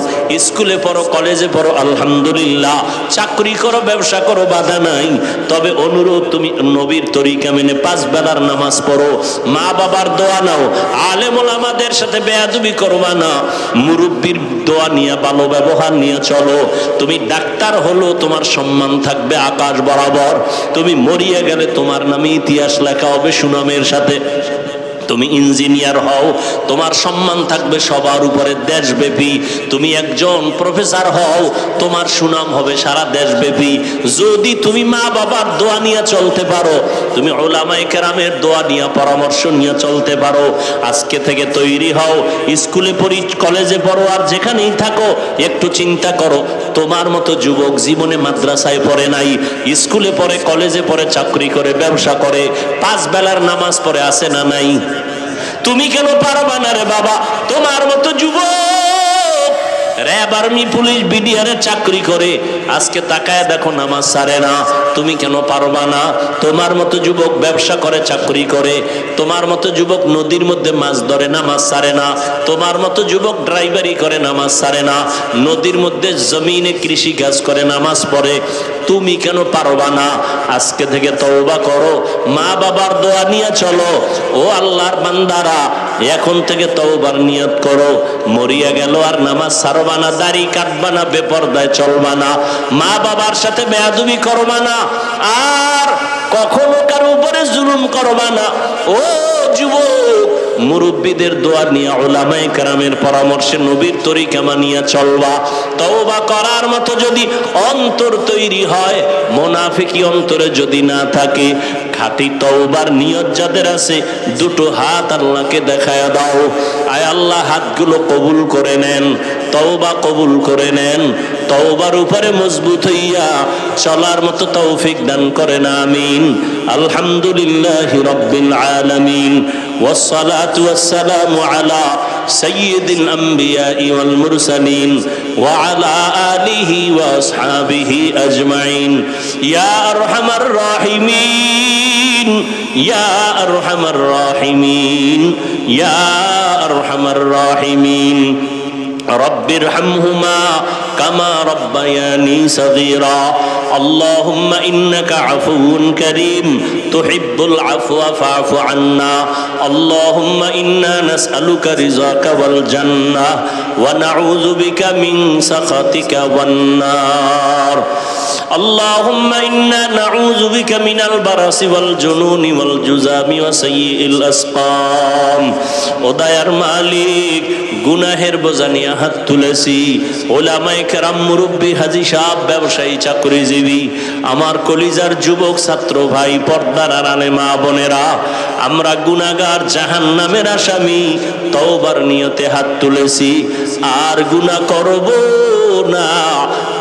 স্কুলে পড়ো কলেজে পড়ো আলহামদুলিল্লাহ, চাকরি করো ব্যবসা করো বাধা নাই। তবে অনুরোধ তুমি নবীর তরিকা মেনে 5 বেলার নামাজ পড়ো, মা বাবার দোয়া নাও, আলেম ওলামাদের সাথে বেয়াদবি করবা না, মুরব্বির দোয়া নিয়ে ভালো ব্যবহার নিয়ে চলো। তুমি ডাক্তার হলো তোমার সম্মান থাকবে আকাশ বরাবর, তুমি মরিয়া গেলে তোমার নামে ইতিহাস লেখা হবে সুনামের সাথে। তুমি ইঞ্জিনিয়ার হও তোমার সম্মান থাকবে সবার উপরে দেশব্যাপী। তুমি একজন প্রফেসর হও তোমার সুনাম হবে সারা দেশব্যাপী। যদি তুমি মা বাবার দোয়া নিয়ে চলতে পারো, তুমি উলামায়ে কেরামের দোয়া নিয়ে পরামর্শ নিয়ে চলতে পারো, আজকে থেকে তৈরি হও। স্কুলে পড়ি কলেজে পড়ো আর যেখানেই থাকো একটু চিন্তা করো, তোমার মতো যুবক জীবনে মাদ্রাসায় পড়ে নাই, স্কুলে পড়ে কলেজে পড়ে চাকরি করে ব্যবসা করে 5 বেলার নামাজ পড়ে আছে না নাই? তুমি কেন পারবা না রে বাবা? তোমার মতো যুবক র্যাব আর্মি পুলিশ বিডিআরে চাকরি করে আজকে তাকায় দেখো নামাজ ছাড়ে না, তুমি কেন পারবা না? তোমার মতো যুবক ব্যবসা করে চাকরি করে, তোমার মতো যুবক নদীর মধ্যে মাছ ধরে নামাজ ছাড়ে না, তোমার মতো যুবক ড্রাইভারি করে নামাজ ছাড়ে না, নদীর মধ্যে জমিনে কৃষি কাজ করে নামাজ পড়ে, তুমি কেন পারবা না? আজকে থেকে তওবা করো, মা বাবার দোয়া নিয়ে চলো। ও আল্লাহর বান্দারা এখন থেকে তওবার নিয়ত করো, মরিয়া গেল আর নামাজ ছাড়বা না, দাড়ি কাটবা না, বেপরদায় চলবা না, মা বাবার সাথে বেয়াদবি করবা না, আর কখনো কারো উপরে জুলুম করবা না। ও যুবক, মুরব্বীদের দোয়া নিয়ে উলামায়ে কেরামের পরামর্শে নবীর তরিকা মানিয়া চলবা। তওবা করার মতো যদি অন্তর তৈরি হয়, মুনাফিকি অন্তরে যদি না থাকে, খাঁটি তওবার নিয়ত যাদের আছে দুটো হাত আল্লাহকে দেখায়া দাও। আয় আল্লাহ হাতগুলো কবুল করে নেন, তওবা কবুল করে নেন, তওবার উপরে মজবুত হইয়া চলার মতো তৌফিক দান করেন, আমিন। আলহামদুলিল্লাহি রাব্বিল আলামিন, والصلاة والسلام على سيد الأنبياء والمرسلين وعلى آله وأصحابه أجمعين يا أرحم الراحمين يا أرحم الراحمين يا أرحم الراحمين رب ارحمهما كما ربياني صغيرا اللهم إنك عفو كريم تحب العفو فاعف عنا اللهم إنا نسألك رضاك والجنة ونعوذ بك من سخطك والنار اللهم إنا نعوذ بك من البرص والجنون والجذام وسيء الأسقام ওদায়ার মালিক গুনাহের বোঝা নিয়ে হাত তুলেছি, ওলামায়ে কেরাম মুরব্বী হাজী সাহেব ব্যবসায়ী চাকরিজীবী আমার কলিজার যুবক ছাত্র ভাই পর্দার আড়ালে মা বোনেরা, আমরা গুনাহগার জাহান্নামের আসামি তওবার নিয়তে হাত তুলেছি, আর গুনাহ করব না।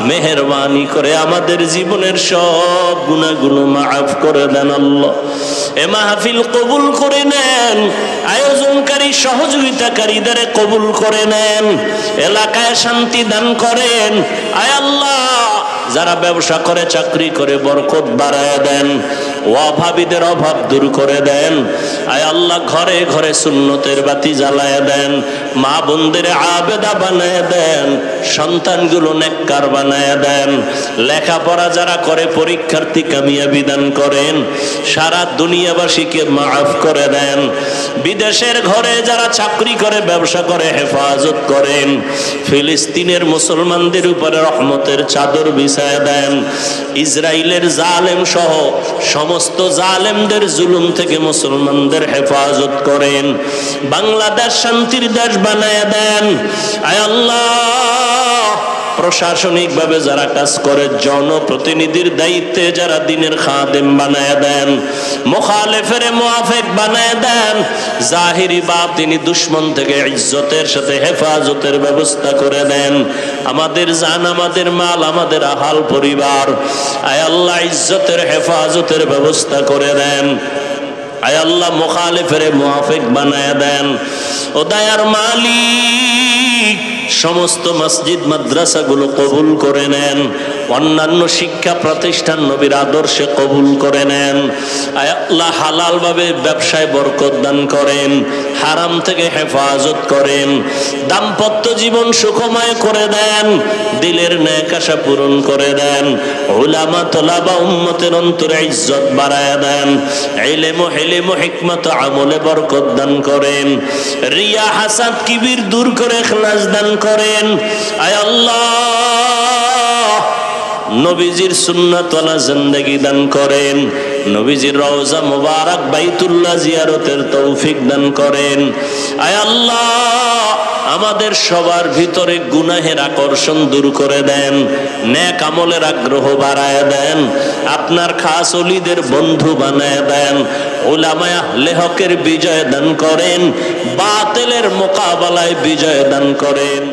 মেহেরবানি করে আমাদের জীবনের সব গুনাহগুলো মাফ করে দেন আল্লাহ। এ মাহফিল কবুল করে নেন, আয়োজনকারী সহযোগিতাকারীদের কবুল করে নেন, এলাকায় শান্তি দান করেন। আয় আল্লাহ, যারা ব্যবসা করে চাকরি করে বরকত বাড়ায় দেন, অভাবীদের অভাব দূর করে দেন। আয় আল্লাহ, ঘরে ঘরে সুন্নতের বাতি জ্বালায় দেন, মা বোনদের আবেদা বানায় দেন, সন্তানগুলো নেককার বানায় দেন। লেখাপড়া যারা করে পরীক্ষার্থী কামিয়াবি দান করেন, সারা দুনিয়াবাসীকে মাফ করে দেন। বিদেশের ঘরে যারা চাকরি করে ব্যবসা করে হেফাজত করেন, ফিলিস্তিনের মুসলমানদের উপরে রহমতের চাদর বিছায় দেন। ইসরায়েলের জালেম সহ সমস্ত জালেমদের জুলুম থেকে মুসলমানদের হেফাজত করেন। বাংলাদেশ শান্তির দেশ বানায় দেন। আয় আল্লাহ, প্রশাসনিকভাবে যারা কাজ করে, জনপ্রতিনিধির দায়িত্বে যারা দিনের খাদেম বানায় দেন, মুখালেফের মুআফিক বানায় দেন, জাহিরি বাতিনি দুশমন থেকে ইজ্জতের সাথে হেফাজতের ব্যবস্থা করে দেন। আমাদের জান, আমাদের মাল, আমাদের আহাল পরিবার আয় আল্লাহ ইজ্জতের হেফাজতের ব্যবস্থা করে দেন। আয় আল্লাহ মুখালিফের মুআফিক বানায় দেন। ও দয়ার মালিক, সমস্ত মসজিদ মাদ্রাসাগুলো কবুল করে নেন, অন্যান্য শিক্ষা প্রতিষ্ঠান নবীর আদর্শে কবুল করে নেন। আয় আল্লাহ হালাল ভাবে ব্যবসায় বরকত দান করেন, হারাম থেকে হেফাজত করেন, দাম্পত্য জীবন সুখময় করে দেন, দিলের নেক আশা পূরণ করে দেন, উলামা তোলাবা উম্মতের অন্তরে ইজ্জত বাড়ায় দেন, ইলম ও হিলম ও হিকমত আমলে বরকত দান করেন, রিয়া হাসাদ কিবির দূর করে ইখলাস দান করেন। আয় আল্লাহ নবীজির সুন্নাত ওয়ালা জিন্দেগি দান করেন, নবীজির রওজা মুবারক বাইতুল্লাহ জিয়ারতের তৌফিক দান করেন। আয় আল্লাহ আমাদের সবার ভিতরে গুনাহের আকর্ষণ দূর করে দেন, নেক আমলের আগ্রহ বাড়ায় দেন, আপনার খাস ওলিদের বন্ধু বানায় দেন, উলামায়ে আহলে হকের বিজয় দান করেন, বাতিলের মোকাবেলায় বিজয় দান করেন।